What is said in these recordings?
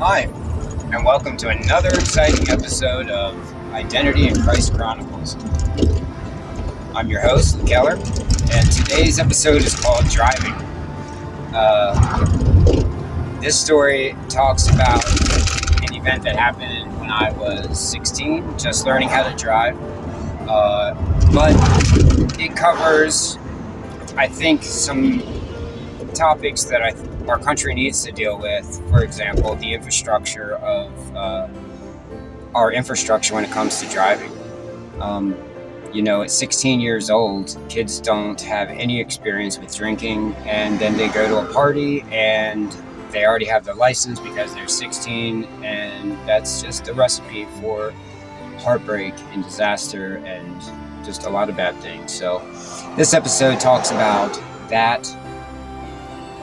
Hi, and welcome to another exciting episode of Identity and Christ Chronicles. I'm your host, Keller, and today's episode is called Driving. This story talks about an event that happened when I was 16, just learning how to drive. But it covers, I think, some topics that our country needs to deal with. For example, the infrastructure of our infrastructure when it comes to driving. At 16 years old, kids don't have any experience with drinking, and then they go to a party and they already have their license because they're 16, and that's just a recipe for heartbreak and disaster and just a lot of bad things. So this episode talks about that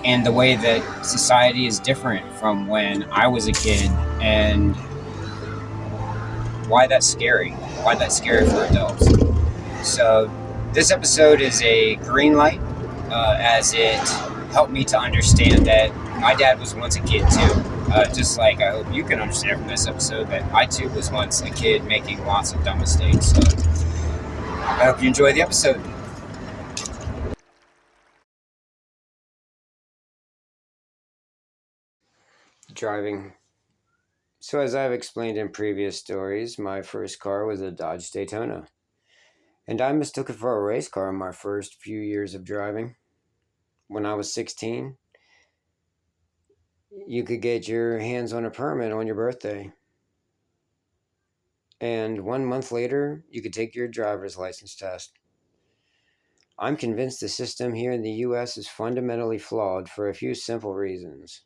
and the way that society is different from when I was a kid, and why that's scary for adults. So this episode is a green light, as it helped me to understand that my dad was once a kid too. Just like I hope you can understand from this episode that I too was once a kid making lots of dumb mistakes. So I hope you enjoy the episode. Driving. So as I've explained in previous stories, my first car was a Dodge Daytona. And I mistook it for a race car in my first few years of driving. When I was 16, you could get your hands on a permit on your birthday. And 1 month later, you could take your driver's license test. I'm convinced the system here in the US is fundamentally flawed for a few simple reasons.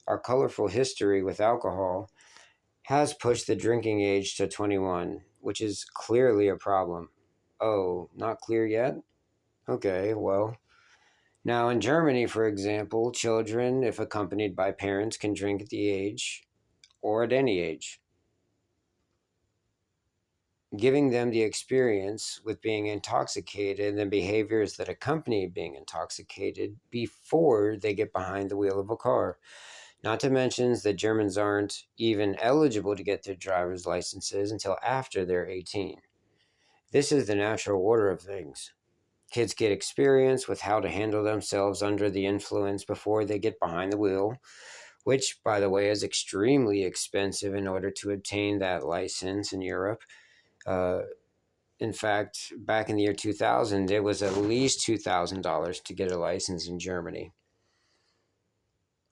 Our colorful history with alcohol has pushed the drinking age to 21, which is clearly a problem. Oh, not clear yet? Okay, well. Now, in Germany, for example, children, if accompanied by parents, can drink at the age or at any age, giving them the experience with being intoxicated and the behaviors that accompany being intoxicated before they get behind the wheel of a car. Not to mention that Germans aren't even eligible to get their driver's licenses until after they're 18. This is the natural order of things. Kids get experience with how to handle themselves under the influence before they get behind the wheel, which, by the way, is extremely expensive in order to obtain that license in Europe. In fact, back in the year 2000, it was at least $2,000 to get a license in Germany.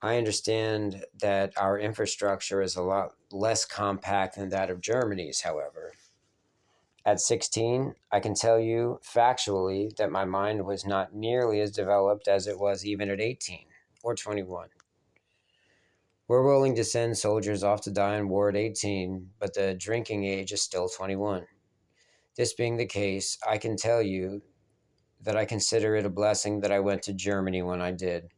I understand that our infrastructure is a lot less compact than that of Germany's, however. At 16, I can tell you factually that my mind was not nearly as developed as it was even at 18 or 21. We're willing to send soldiers off to die in war at 18, but the drinking age is still 21. This being the case, I can tell you that I consider it a blessing that I went to Germany when I did.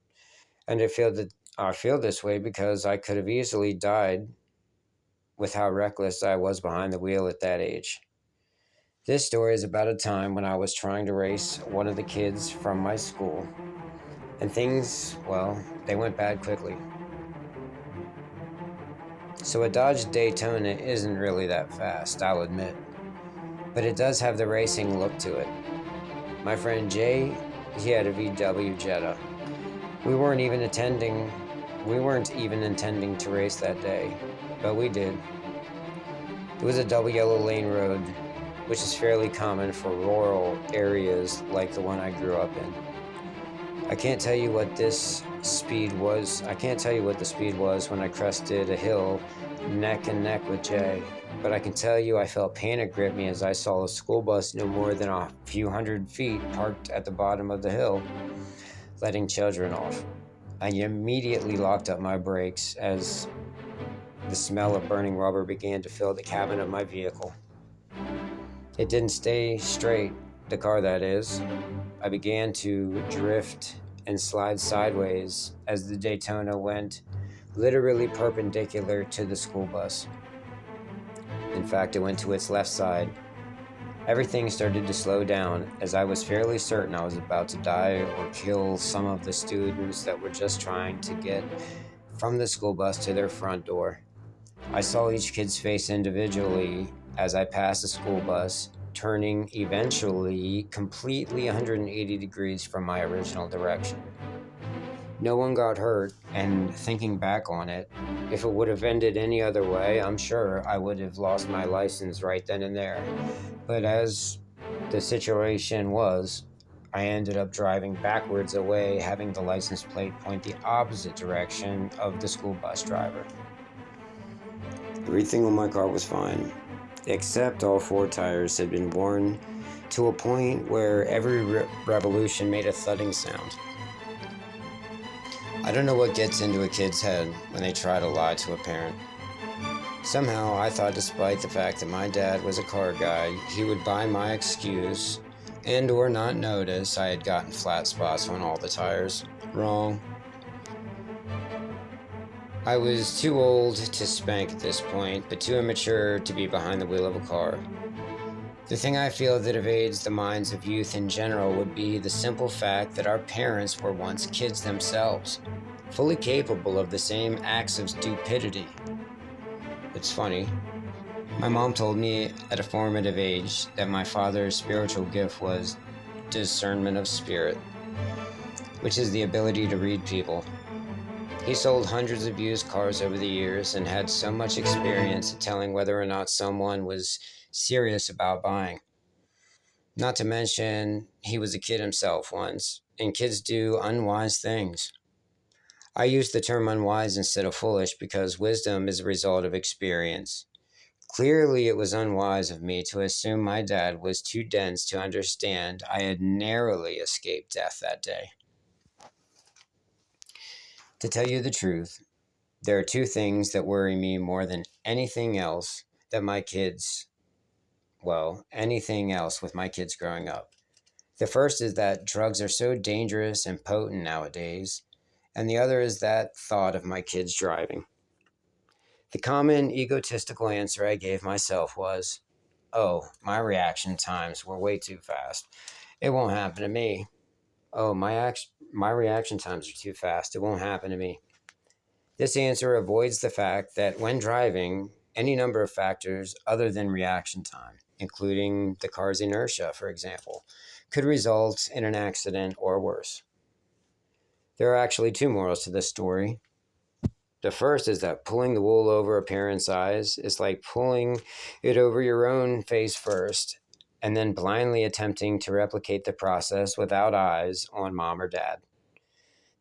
And I feel this way because I could have easily died with how reckless I was behind the wheel at that age. This story is about a time when I was trying to race one of the kids from my school. And things, well, they went bad quickly. So a Dodge Daytona isn't really that fast, I'll admit. But it does have the racing look to it. My friend Jay, he had a VW Jetta. We weren't even intending to race that day, but we did. It was a double yellow lane road, which is fairly common for rural areas like the one I grew up in. I can't tell you what the speed was when I crested a hill neck and neck with Jay, but I can tell you I felt panic grip me as I saw a school bus no more than a few hundred feet parked at the bottom of the hill, letting children off. I immediately locked up my brakes as the smell of burning rubber began to fill the cabin of my vehicle. It didn't stay straight, the car that is. I began to drift and slide sideways as the Daytona went literally perpendicular to the school bus. In fact, it went to its left side. Everything started to slow down as I was fairly certain I was about to die or kill some of the students that were just trying to get from the school bus to their front door. I saw each kid's face individually as I passed the school bus, turning eventually completely 180 degrees from my original direction. No one got hurt, and thinking back on it, if it would have ended any other way, I'm sure I would have lost my license right then and there. But as the situation was, I ended up driving backwards away, having the license plate point the opposite direction of the school bus driver. Everything on my car was fine, except all four tires had been worn to a point where every revolution made a thudding sound. I don't know what gets into a kid's head when they try to lie to a parent. Somehow, I thought despite the fact that my dad was a car guy, he would buy my excuse and or not notice I had gotten flat spots on all the tires. Wrong. I was too old to spank at this point, but too immature to be behind the wheel of a car. The thing I feel that evades the minds of youth in general would be the simple fact that our parents were once kids themselves, fully capable of the same acts of stupidity. It's funny. My mom told me at a formative age that my father's spiritual gift was discernment of spirit, which is the ability to read people. He sold hundreds of used cars over the years and had so much experience at telling whether or not someone was serious about buying. Not to mention, he was a kid himself once, and kids do unwise things. I use the term unwise instead of foolish because wisdom is a result of experience. Clearly, it was unwise of me to assume my dad was too dense to understand I had narrowly escaped death that day. To tell you the truth, there are two things that worry me more than anything else that my kids, anything else with my kids growing up. The first is that drugs are so dangerous and potent nowadays, and the other is that thought of my kids driving. The common egotistical answer I gave myself was, oh, my reaction times were way too fast. It won't happen to me. Oh, my reaction times are too fast. It won't happen to me. This answer avoids the fact that when driving, any number of factors other than reaction time, including the car's inertia, for example, could result in an accident or worse. There are actually two morals to this story. The first is that pulling the wool over a parent's eyes is like pulling it over your own face first and then blindly attempting to replicate the process without eyes on mom or dad.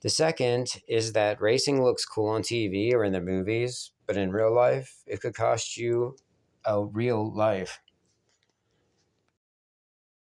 The second is that racing looks cool on TV or in the movies, but in real life, it could cost you a real life.